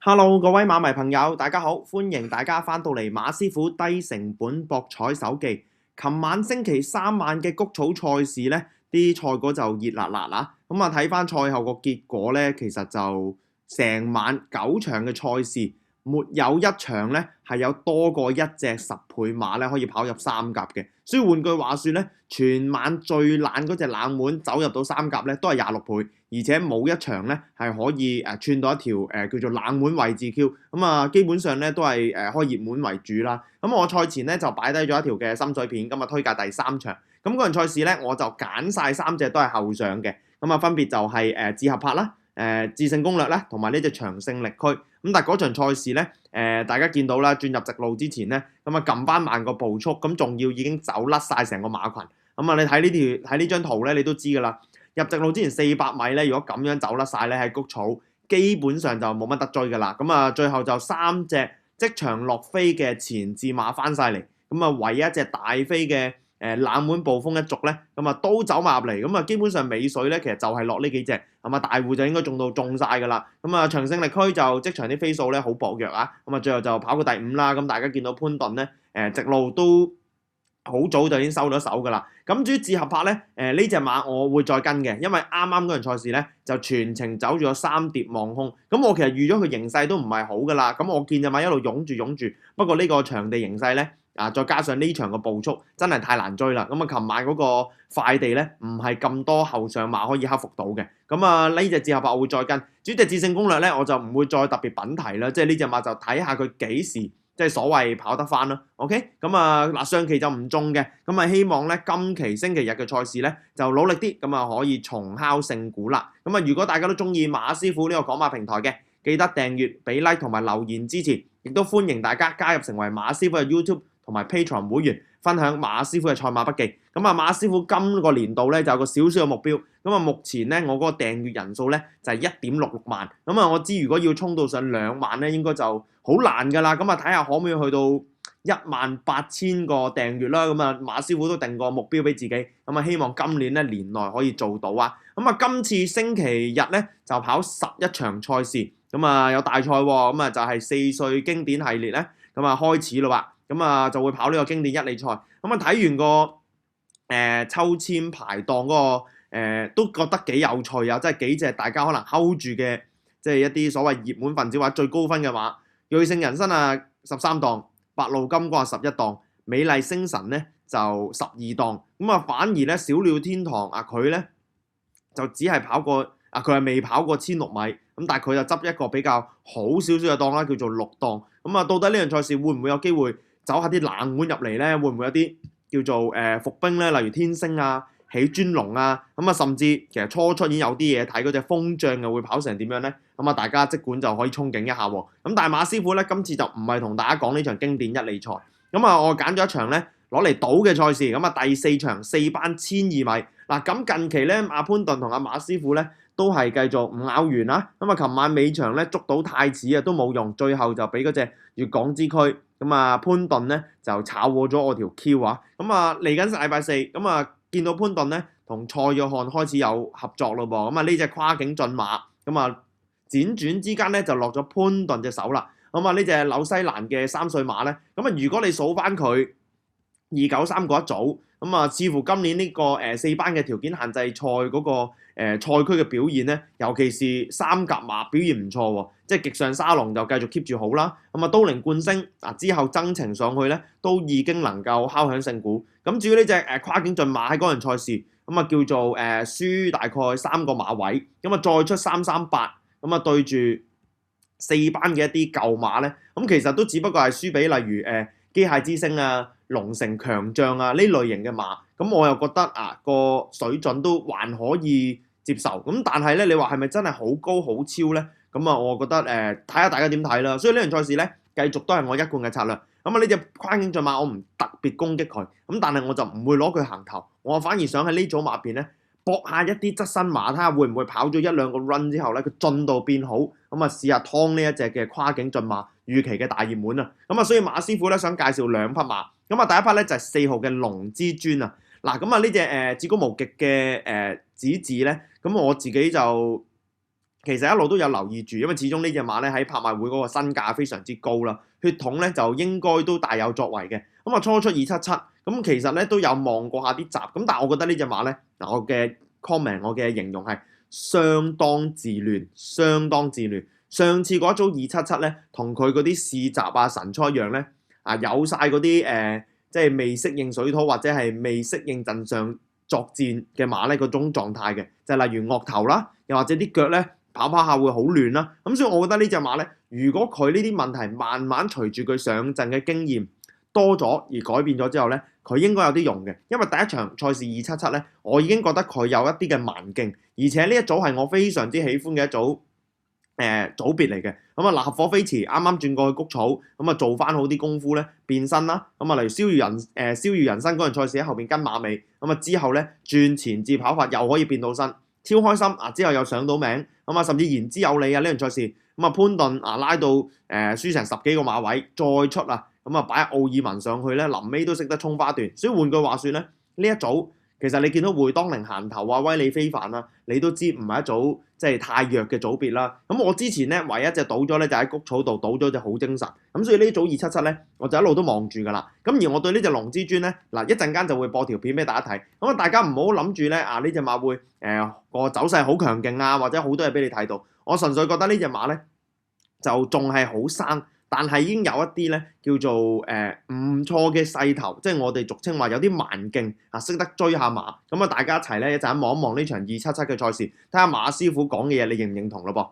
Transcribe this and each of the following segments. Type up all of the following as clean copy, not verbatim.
Hello，各位馬迷朋友，大家好，歡迎大家翻到嚟馬師傅低成本博彩手記。琴晚星期三晚嘅谷草賽事呢，啲賽果就熱辣辣啦。睇翻賽後個結果呢，其實就成晚9場嘅賽事，沒有一場呢係有多過一隻10倍馬呢可以跑入三甲嘅。所以換句話說呢，全晚最懶嗰隻冷門走入到三甲呢，都係26倍。而且冇一場咧係可以串到一條叫做冷門位置 Q， 基本上咧都係開熱門為主啦。我賽前咧就擺低咗一條嘅心水片，推介第三場。嗰場賽事咧我就揀晒3隻都係後上嘅，分別就係智合拍啦、智勝攻略啦，同埋呢隻長勝力區。但係嗰場賽事咧大家見到啦，轉入直路之前咧撳翻慢個步速，仲要已經走甩晒成個馬群。你睇呢張圖咧，你都知㗎啦。入直路之前400米咧，如果咁樣走甩晒咧，喺谷草基本上就冇乜得追㗎啦。最後就3隻即場落飛嘅前置馬翻晒嚟，唯一一隻大飛嘅冷門暴風一族咧，都走埋入嚟。基本上尾水咧，其實就係落呢幾隻，大戶就應該中晒㗎啦。長勝力區就即場啲飛數咧好薄弱啊。最後就跑過第5啦。大家見到潘頓咧直路都好早就已經收咗手㗎啦。至於智合拍咧，呢隻馬我會再跟嘅，因為啱啱嗰場賽事咧就全程走住咗3碟望空。我其實預咗佢形勢都唔係好㗎啦。我見隻馬一路擁住，不過呢個場地形勢咧再加上呢場嘅步速真係太難追啦。琴晚嗰個快地咧唔係咁多後上馬可以克服到嘅。呢隻智合拍我會再跟。至於隻智勝攻略咧，我就唔會再特別品提啦，即係呢隻馬就睇下佢幾時。即係所謂跑得翻啦 ，OK？上期就唔中嘅，希望咧今期星期日嘅賽事咧就努力啲，可以重敲勝股啦。如果大家都中意馬師傅呢個講馬平台嘅，記得訂閱、俾 like 同埋留言支持，亦都歡迎大家加入成為馬師傅嘅 YouTube 同埋 Patreon 會員，分享馬師傅嘅賽馬筆記。馬師傅今個年度咧就有個少少嘅目標。目前咧我嗰個訂閱人數咧就係1.66萬。我知如果要衝到上2萬咧，應該就好難㗎啦。睇下可唔可以去到18000個訂閱啦。馬師傅都定個目標俾自己。希望今年咧年內可以做到啊。今次星期日咧就跑11場賽事。有大賽喎。就係4歲經典系列咧。開始啦喎。就會跑呢個經典1哩賽。睇完個抽籤排檔嗰個都覺得幾有趣啊！即係幾隻大家可能 hold 住嘅，即係一啲所謂熱門分子或者最高分嘅馬，瑞勝人生啊13檔，白路金瓜11檔，美麗星辰咧就12檔。反而咧小鳥天堂佢咧就只係跑過佢係未跑過1600米，但係佢就執一個比較好少少嘅檔啦，叫做6檔。到底呢樣賽事會唔會有機會走下啲冷門入嚟咧？會唔會有啲叫做伏兵咧？例如天星起尊龍甚至其實初出已經有啲嘢睇，嗰隻風將又會跑成點樣咧？大家即管就可以憧憬一下喎。但係馬師傅咧今次就唔係同大家講呢場經典1哩賽。我揀咗一場咧攞嚟賭嘅賽事。第4場4班1200米。近期咧阿潘頓同阿馬師傅咧都係繼續唔咬完啦。琴晚尾場咧捉到太子都冇用，最後就俾嗰隻粵港之區潘頓咧就炒過咗我條 Q 啊。嚟緊禮拜4見到潘頓咧同蔡約翰開始有合作咯噃。呢隻跨境駿馬輾轉之間咧就落咗潘頓隻手啦。呢隻紐西蘭嘅3歲馬咧，如果你數翻佢293嗰一組，似乎今年呢個4班嘅條件限制賽嗰個賽區嘅表現咧，尤其是三甲馬表現唔錯喎，即係極上沙龍就繼續 keep 住好啦。都靈冠星之後增程上去咧，都已經能夠敲響勝鼓。至於呢隻跨境駿馬喺嗰場賽事叫做輸大概3個馬位，再出338，對住4班嘅一啲舊馬咧，其實都只不過係輸俾例如機械之星龍城強將呢類型嘅馬。我又覺得個水準都還可以接受。但係咧你話係咪真係好高好超咧？我覺得睇下大家點睇啦。所以呢場賽事咧繼續都係我一貫嘅策略。呢隻跨境駿馬我唔特別攻擊佢，但係我就唔會攞佢行頭，我反而想喺呢組馬入邊咧搏下一啲側身馬，睇下會唔會跑咗1-2個 run 之後咧佢進度變好，試下劏呢一隻嘅跨境駿馬預期嘅大熱門啊。所以馬師傅咧想介紹2匹馬。第一匹咧就係4號嘅龍之尊啊。呢隻至高無極嘅子咧，我自己就其實一路都有留意住，因為始終呢隻馬咧喺拍賣會嗰個身價非常之高啦，血統咧就應該都大有作為嘅。咁啊初出277，咁其實咧都有望過下啲閘，咁但係我覺得呢隻馬咧，嗱我嘅 comment 我嘅形容係相當自亂，相當自亂。上次嗰一組277咧，同佢嗰啲試閘啊神賽一樣咧，有晒嗰啲即係未適應水土或者係未適應陣上作戰嘅馬咧嗰種狀態嘅，就例如惡頭啦，又或者啲腳咧跑跑下會好亂啦。咁所以我覺得呢隻馬咧，如果佢呢啲問題慢慢隨住佢上陣嘅經驗多咗而改變咗之後咧，佢應該有啲用嘅。因為第一場賽事277咧，我已經覺得佢有一啲嘅蠻勁，而且呢一組係我非常之喜歡嘅一組。組別嚟嘅，咁啊嗱，合夥飛馳啱啱轉過去谷草，咁啊做翻好啲功夫咧，變身啦，咁啊例如逍遙人生嗰場賽事喺後邊跟馬尾，咁啊之後咧轉前置跑法又可以變到身，超開心啊！之後又上到名，咁啊甚至言之有理啊呢場賽事，咁啊潘頓拉到輸成10幾個馬位再出啊，咁啊擺奧爾文上去咧，臨尾都識得衝花段，所以換句話說咧，呢一組。其實你見到會當凌閒頭啊、威利非凡啊，你都知唔係一組即係太弱嘅組別啦。咁我之前咧唯一隻賭咗咧就喺谷草度賭咗隻好精神，咁所以呢組277咧我就一路都望住㗎啦。咁而我對呢隻龍之尊咧嗱一陣間就會播條片俾大家睇，咁啊大家唔好諗住咧呢隻馬會個走勢好強勁啊，或者好多嘢俾你睇到。我純粹覺得呢隻馬咧就仲係好生。但係已經有一啲咧叫做唔錯嘅勢頭，即係我哋俗稱話有啲蠻勁啊，識得追下馬。咁啊，大家一齊咧一陣望一望呢場277嘅賽事，睇下馬師傅講嘅嘢，你認唔認同咯噃？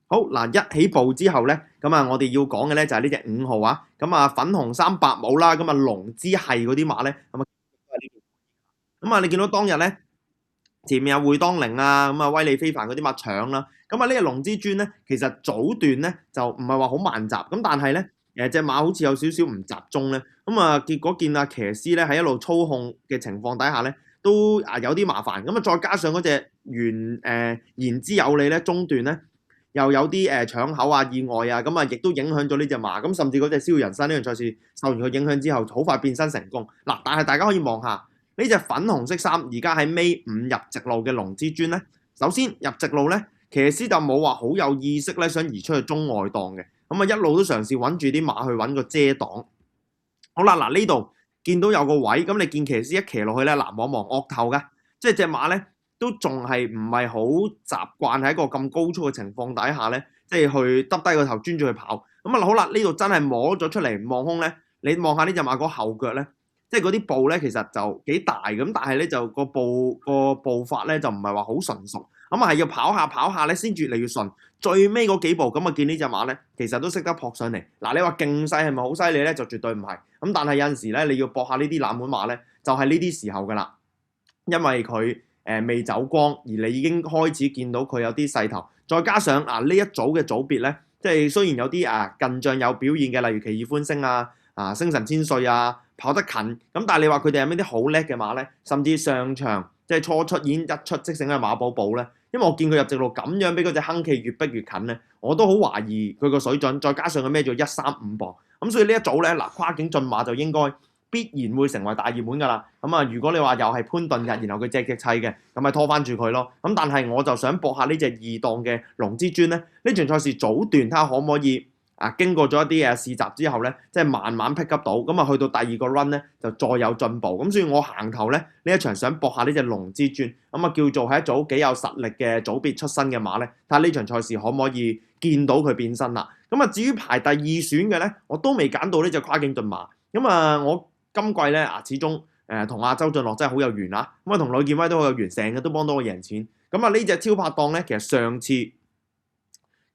好嗱，一起步之後咧，咁啊，我哋要講嘅咧就係呢隻5號啊，咁啊粉紅衫白帽啦，咁啊龍之系嗰啲馬咧，咁啊你見到當日咧。前面有會當凌啊，咁啊威利非凡嗰啲馬搶啦，咁啊呢個龍之尊咧，其實早段咧就唔係話好慢閘，咁但係咧隻馬好似有少少唔集中咧，咁啊結果見阿騎師咧喺一路操控嘅情況底下咧，都有啲麻煩，咁啊再加上嗰隻言之有理咧，中段咧又有啲搶口啊意外啊，咁啊亦都影響咗呢隻馬，咁甚至嗰隻逍遙人生呢樣賽事受完佢影響之後，好快變身成功嗱，但係大家可以望下。呢隻粉紅色衫而家喺尾5入直路嘅龍之尊咧，首先入直路咧，騎師就冇話好有意識咧，想移出去中外檔嘅，咁啊一路都嘗試揾住啲馬去揾個遮擋。好啦，嗱呢度見到有個位，咁你見騎師一騎落去咧，嗱望望惡頭嘅，即係隻馬咧都仲係唔係好習慣喺一個咁高速嘅情況底下咧，即係去耷低個頭專注去跑。咁啊好啦，呢度真係摸咗出嚟望空咧，你望下呢隻馬個後腳咧。即係嗰啲步咧，其實就幾大咁，但係咧就個步法咧就唔係話好純熟，咁啊係要跑下跑下咧先越嚟越順。最尾嗰幾步咁啊，見呢隻馬咧，其實都識得撲上嚟。嗱，你話勁勢係咪好犀利咧？就絕對唔係。咁但係有陣時咧，你要搏下呢啲冷門馬咧，就係呢啲時候㗎啦。因為佢未走光，而你已經開始見到佢有啲勢頭，再加上呢一組嘅組別咧，即係雖然有啲近仗有表現嘅，例如奇異歡星星神千歲啊。跑得近，咁但係你話佢哋有咩啲好叻嘅馬咧？甚至上場即係初出已經一出即勝嘅馬寶寶咧，因為我見佢入直路咁樣俾嗰隻亨氣越逼越近咧，我都好懷疑佢個水準。再加上佢孭咗135磅，咁所以呢一組咧跨境駿馬就應該必然會成為大熱門㗎啦。咁啊，如果你話又係潘頓日，然後佢隻隻砌嘅，咁咪拖翻住佢咯。咁但係我就想搏下呢隻2檔嘅龍之尊咧，呢場賽事早段睇下可唔可以。經過咗一啲試閘之後咧，即係慢慢 pick up 到，咁啊去到第2個 run 咧就再有進步，咁所以我行頭咧呢一場想搏下呢隻龍之尊，咁啊叫做係一組幾有實力嘅組別出身嘅馬咧，睇下呢場賽事可唔可以見到佢變身啦。咁啊至於排第2選嘅咧，我都未揀到呢隻跨境駿馬，咁啊我今季咧始終同阿周俊樂真係好有緣啦，咁啊同呂健威都好有緣，成日都幫到我贏錢。咁啊呢隻超拍檔咧，其實上次。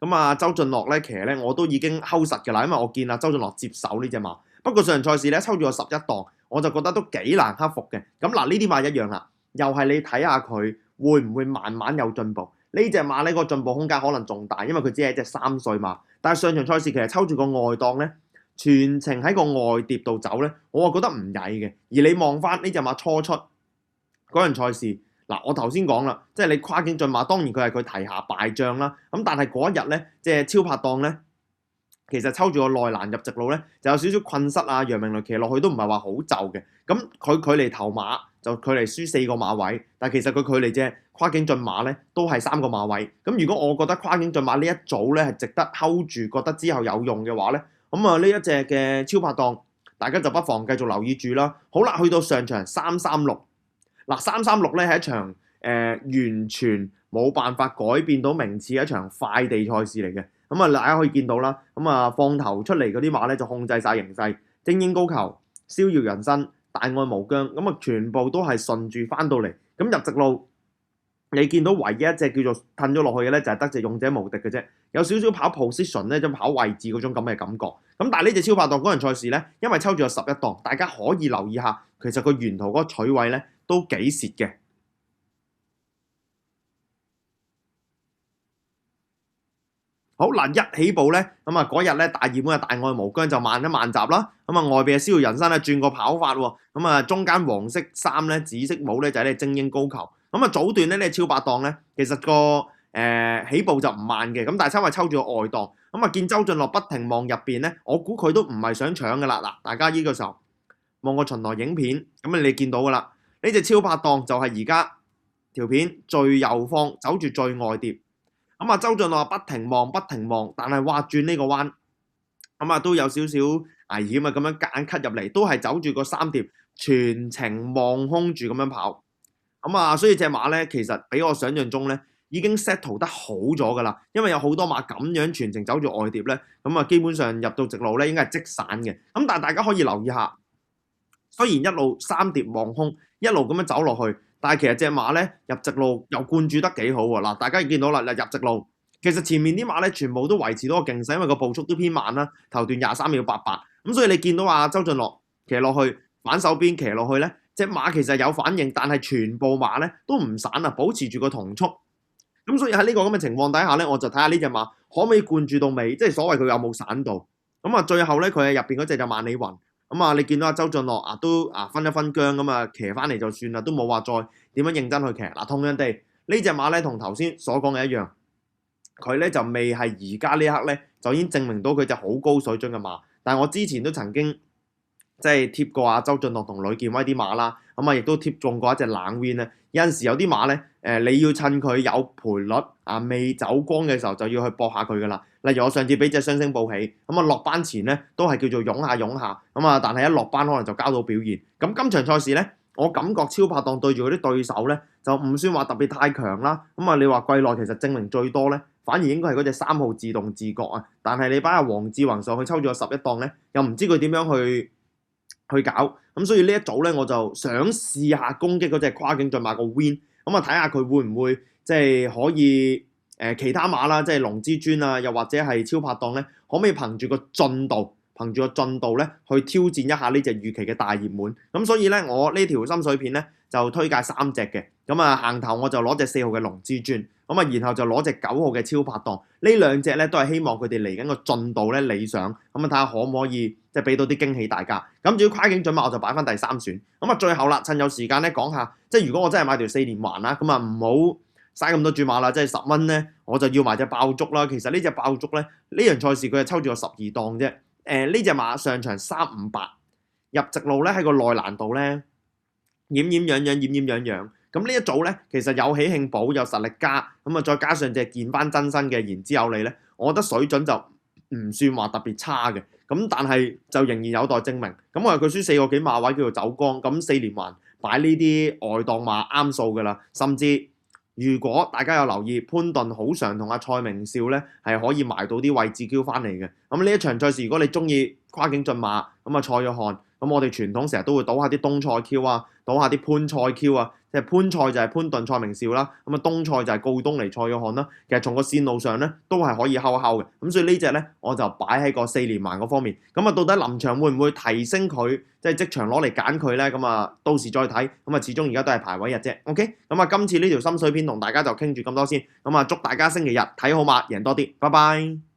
咁啊，周俊樂咧，其實咧我都已經睺實㗎啦，因為我見啊周俊樂接手呢隻馬。不過上場賽事咧抽住我11檔，我就覺得都幾難克服嘅。咁嗱，呢啲馬一樣啦，又係你睇下佢會唔會慢慢有進步。呢隻馬咧個進步空間可能仲大，因為佢只係一隻3歲馬。但係上場賽事其實抽住個外檔咧，全程喺個外碟度走咧，我啊覺得唔曳嘅。而你望翻呢隻馬初出嗰場賽事。嗱，我頭先講啦，即係你跨境駿馬，當然佢係佢提下敗將啦。咁但係嗰一日咧，即係超拍檔咧，其實抽住個內欄入直路咧，就有少少困失啊。楊明雷騎落去都唔係話好就嘅，咁佢距離頭馬就距離輸4個馬位，但係其實佢距離隻跨境駿馬咧都係3個馬位。咁如果我覺得跨境駿馬呢一組咧係值得 hold 住，覺得之後有用嘅話咧，咁啊呢一隻嘅超拍檔，大家就不妨繼續留意住啦。好啦，去到上場336，嗱336咧係一場完全冇辦法改變到名次嘅一場快地賽事嚟嘅。咁啊，大家可以見到啦，咁啊放頭出嚟嗰啲馬咧就控制晒形勢，精英高球、逍遙人生、大愛無疆，咁啊全部都係順住翻到嚟。咁入直路，你見到唯一一隻叫做褪咗落去嘅咧，就係得隻勇者無敵嘅啫，有少少跑 position 咧，即跑位置嗰種咁嘅感覺。咁但係呢隻超拍檔嗰場賽事咧，因為抽住有11檔，大家可以留意下，其實佢沿途嗰個取位咧都幾蝕嘅。好嗱，一起步咧，咁啊嗰日咧大熱門嘅大愛無疆就慢一慢閘啦，咁啊外邊嘅逍遙人生咧轉個跑法喎，咁啊中間黃色衫咧紫色帽咧就係呢精英高球，咁啊早段咧呢超拍檔咧其實個起步就唔慢嘅，咁但係因為抽住個外檔，咁啊見周俊樂不停望入邊咧，我估佢都唔係想搶噶啦，嗱大家呢個時候望個巡邏影片，咁你見到噶啦，呢隻超拍檔就係而家條片最右方走住最外碟。咁啊，周俊樂不停望，但係哇轉呢個彎，咁啊都有少少危險啊！咁樣夾硬 cut 入嚟，都係走住個3碟，全程望空住咁樣跑。咁啊，所以隻馬咧，其實比我想象中咧已經 settle 得好咗噶啦。因為有好多馬咁樣全程走住外碟咧，咁啊基本上入到直路咧應該係即散嘅。咁但係大家可以留意下，雖然一路3碟望空，一路咁樣走落去。但係其實隻馬咧入直路又灌注得幾好喎，嗱大家見到啦，入直路其實前面啲馬咧全部都維持到個勁勢，因為個步速都偏慢啦，頭段23秒88，咁所以你見到啊周俊樂騎落去反手邊騎落去咧，隻馬其實有反應，但係全部馬咧都唔散啊，保持住個同速，咁所以喺呢個咁嘅情況底下咧，我就睇下呢隻馬可唔可以灌注到尾，即係所謂佢有冇散到，咁啊最後咧佢喺入邊嗰隻就萬里雲。咁啊，你見到阿周俊樂啊，都啊分一分姜咁啊，騎翻嚟就算啦，都冇話再點樣認真去騎。嗱，同樣地呢隻馬咧，同頭先所講嘅一樣，佢咧就未係而家呢一刻咧，就已經證明到佢隻好高水準嘅馬。但係我之前都曾經即係貼過阿周俊樂同呂健威啲馬啦，咁啊亦都貼中過一隻冷 win 咧。有陣時有啲馬咧，你要趁佢有賠率啊未走光嘅時候，就要去搏下佢噶啦。例如我上次俾隻雙星報喜，咁啊落班前咧都係叫做湧下，咁啊但係一落班可能就交到表現。咁今場賽事咧，我感覺超拍檔對住嗰啲對手咧，就唔算話特別太強啦。咁啊你話季內其實證明最多咧，反而應該係嗰隻3號自動自覺啊。但係你擺阿黃志宏上去抽咗11檔咧，又唔知佢點樣去搞。咁所以呢一組咧，我就想試下攻擊嗰隻跨境駿馬個 win，咁啊睇下佢會唔會即係可以其他馬啦，即係龍之尊啊，又或者係超拍檔咧，可唔可以憑住個進度咧去挑戰一下呢隻預期嘅大熱門？咁所以咧，我呢條心水片咧就推介3隻嘅，咁啊行頭我就攞隻4號嘅龍之尊，咁啊然後就攞隻9號嘅超拍檔，呢兩隻咧都係希望佢哋嚟緊個進度咧理想，咁啊睇下可唔可以即係俾到啲驚喜大家。咁至於跨境駿馬我就擺翻第3選，咁啊最後啦，趁有時間咧講下，即係如果我真係買條4連環啦，咁啊唔好嘥咁多注碼啦，即係10蚊咧我就要埋隻爆竹啦。其實呢隻爆竹咧呢樣賽事佢係抽住個12檔啫。呢隻馬上場358入直路咧喺個內欄度咧掩樣，咁呢一組咧其實有喜慶寶有實力加，咁啊再加上隻見翻真身嘅言之有理咧，我覺得水準就唔算話特別差嘅，咁但係就仍然有待證明。咁我話佢輸4個幾馬位叫做走光，咁4連環擺呢啲外檔馬啱數㗎啦，甚至。如果大家有留意，潘頓好常同阿蔡明少咧係可以埋到啲位置 Q 翻嚟嘅。咁呢一場賽事，如果你中意跨境駿馬，咁啊蔡約翰，咁我哋傳統成日都會賭下啲東賽 Q 啊，賭下啲潘賽 Q 啊。即係潘賽就係潘頓蔡明少啦，咁啊東賽就係告東尼蔡約翰啦。其實從個線路上咧都係可以睺嘅。咁所以呢隻咧我就擺喺個4連環嗰方面。咁啊到底臨場會唔會提升佢，即係即場攞嚟揀佢咧？咁啊到時再睇。咁啊始終而家都係排位日啫。OK，咁啊今次呢條心水片同大家就傾住咁多先。咁啊祝大家星期日睇好馬贏多啲。拜拜。